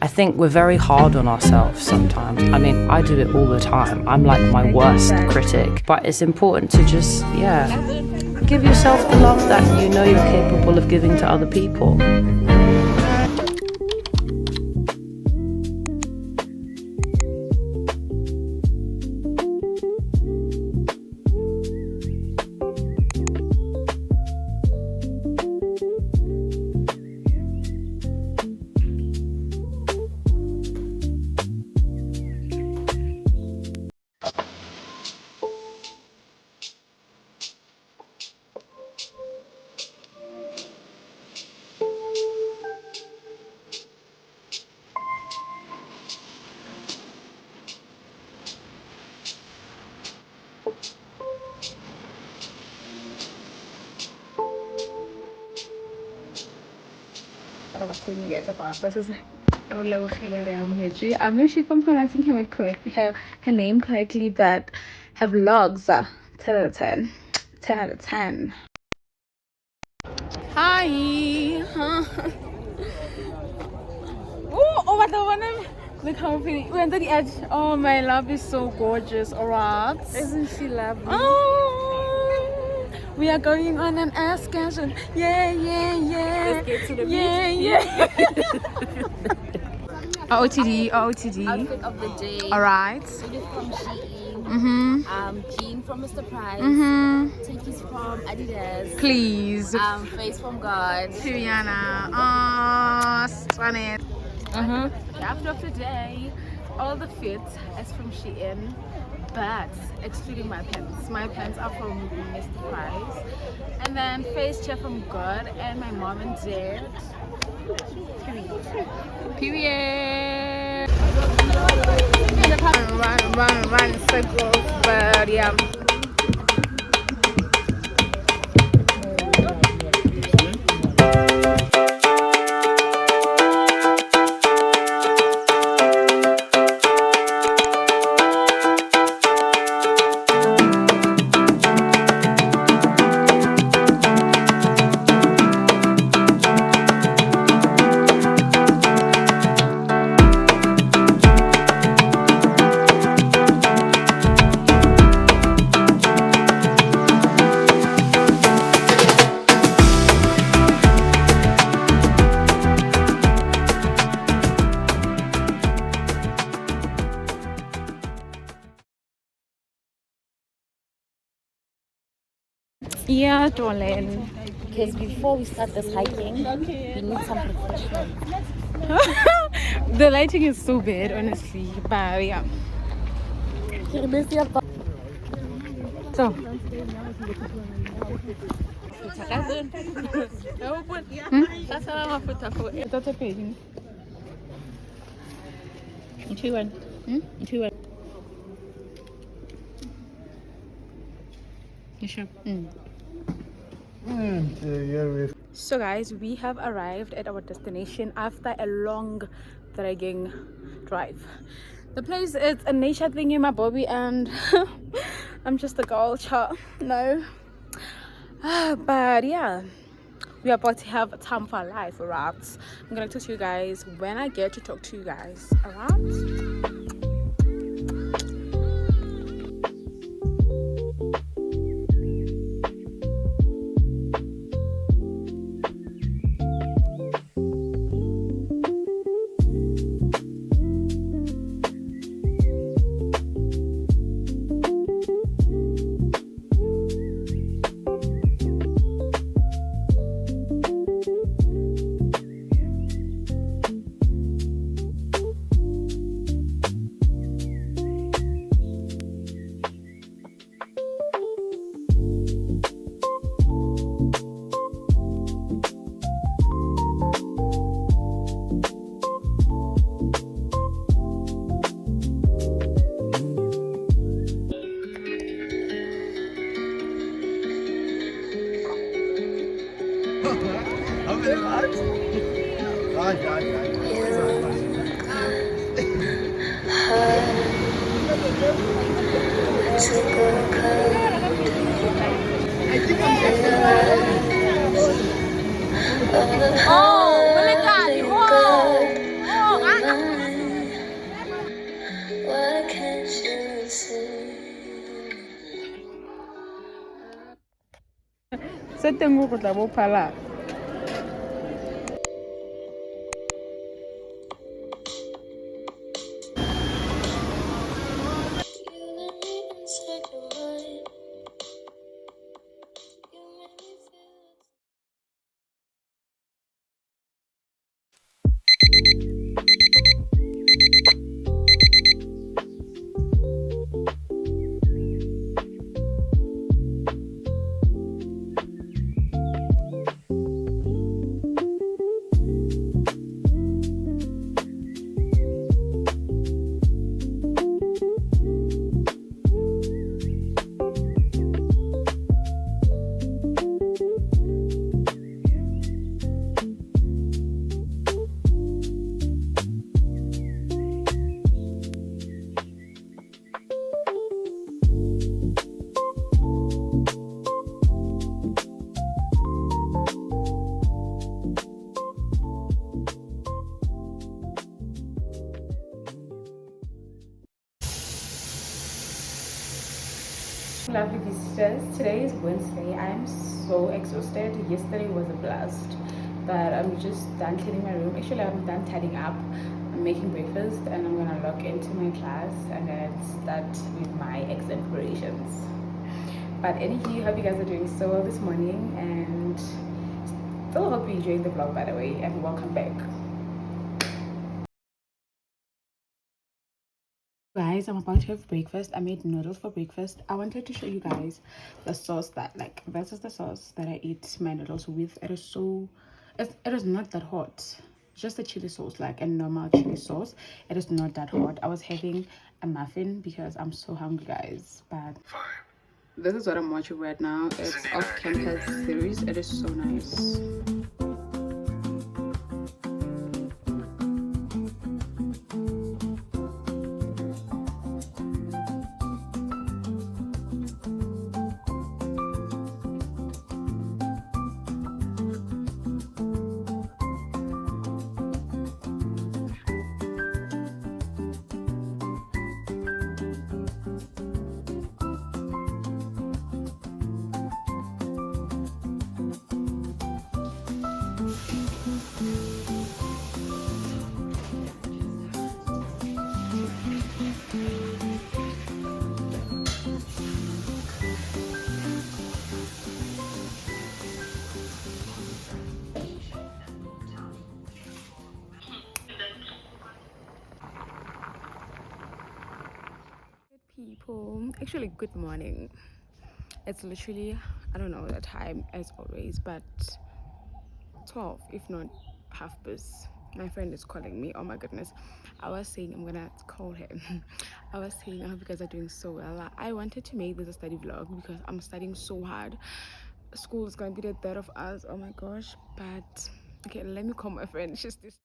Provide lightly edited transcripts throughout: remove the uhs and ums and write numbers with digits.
I think we're very hard on ourselves sometimes. I mean, I do it all the time. I'm like my worst critic. But it's important to just, give yourself the love that you know you're capable of giving to other people. I'm not sure if I'm pronouncing her name correctly, but her vlogs are 10 out of 10. 10 out of 10. Hi. Oh, what the one? Look how pretty. We're under the edge. Oh, my love is so gorgeous. Alright. Isn't she lovely? Oh, we are going on an excursion. Yeah. Let's get to the beach. Yeah. OOTD. Outfit of the day. Alright. Judith from Shein. Jean from Mr. Price. Tikis from Adidas. Please. Face from God. Rihanna. Oh, stunning. The outfit of the day. All the fit is from Shein, but excluding my pants. My pants are from Mr. Price. And then face chair from God and my mom and dad. Period. Run, circles, but yeah. Yeah, darling. Because before we start this hiking, we need some refreshment. The lighting is so bad, honestly. But yeah. So. So guys, we have arrived at our destination after a long dragging drive. The place is a nature thing in my bobby, and I'm just a girl child. No. But yeah, we are about to have time for our life, alright? I'm gonna talk to you guys when I get to talk to you guys, alright? Se teng go tla bo phala. Lovely visitors, today is Wednesday. I'm so exhausted. Yesterday was a blast, but I'm just done cleaning my room. Actually, I'm done tidying up. I'm making breakfast and I'm gonna log into my class and then start with my exam preparations. But anyway, hope you guys are doing so well this morning, and still hope you enjoyed the vlog, by the way, and welcome back. Guys, I'm about to have breakfast. I made noodles for breakfast. I wanted to show you guys the sauce that, like, this is the sauce that I eat my noodles with. It is not that hot. Just a chili sauce, like a normal chili sauce. It is not that hot. I was having a muffin because I'm so hungry, guys. But this is what I'm watching right now. It's off campus series. It is so nice. People, actually, good morning. It's literally, I don't know the time as always, but 12, if not half past. My friend is calling me. Oh my goodness. I was saying I'm gonna call him. I was saying I hope you guys are doing so well. I wanted to make this a study vlog because I'm studying so hard. School is gonna be the death of us. Oh my gosh. But okay, let me call my friend. She's this.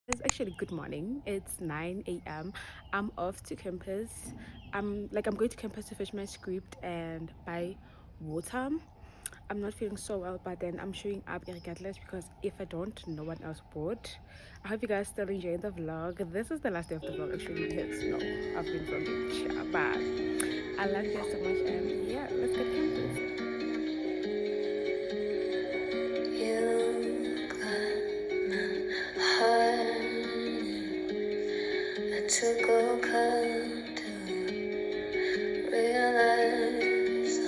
It's actually good morning. It's 9 a.m. I'm off to campus. I'm going to campus to fetch my script and buy water. I'm not feeling so well, but then I'm showing up regardless because if I don't, no one else would. I hope you guys still enjoying the vlog. This is the last day of the vlog actually because I've been vlogging, but I love you guys so much, and yeah, let's get campus. To go come to realize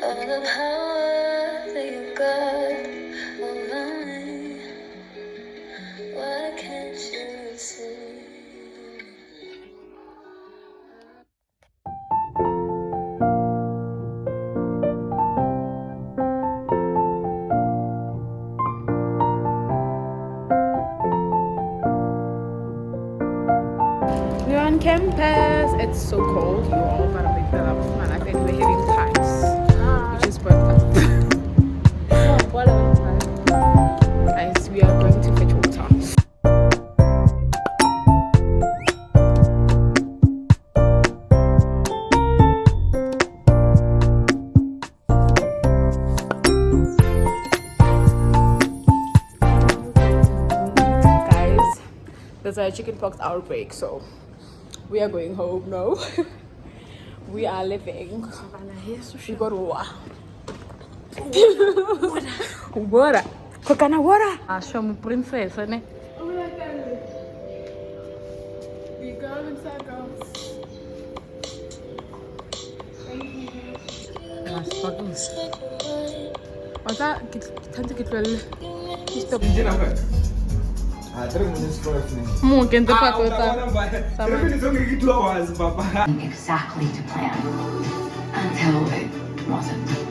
all the power that you got over me. Why can't you see? We're on campus. It's so cold. You all gotta make that up of my life. And we're having pies, which is breakfast. Guys, we are going to fetch water. Guys, there's a chickenpox outbreak, so we are going home now. We are living. We got war. Water. Coconut water. Ah, show me princess, ne? You go inside, girls. Thank you. Sparkles. What's that? Can't get well. Stop. Mungkin tepat Exactly to plan until it wasn't.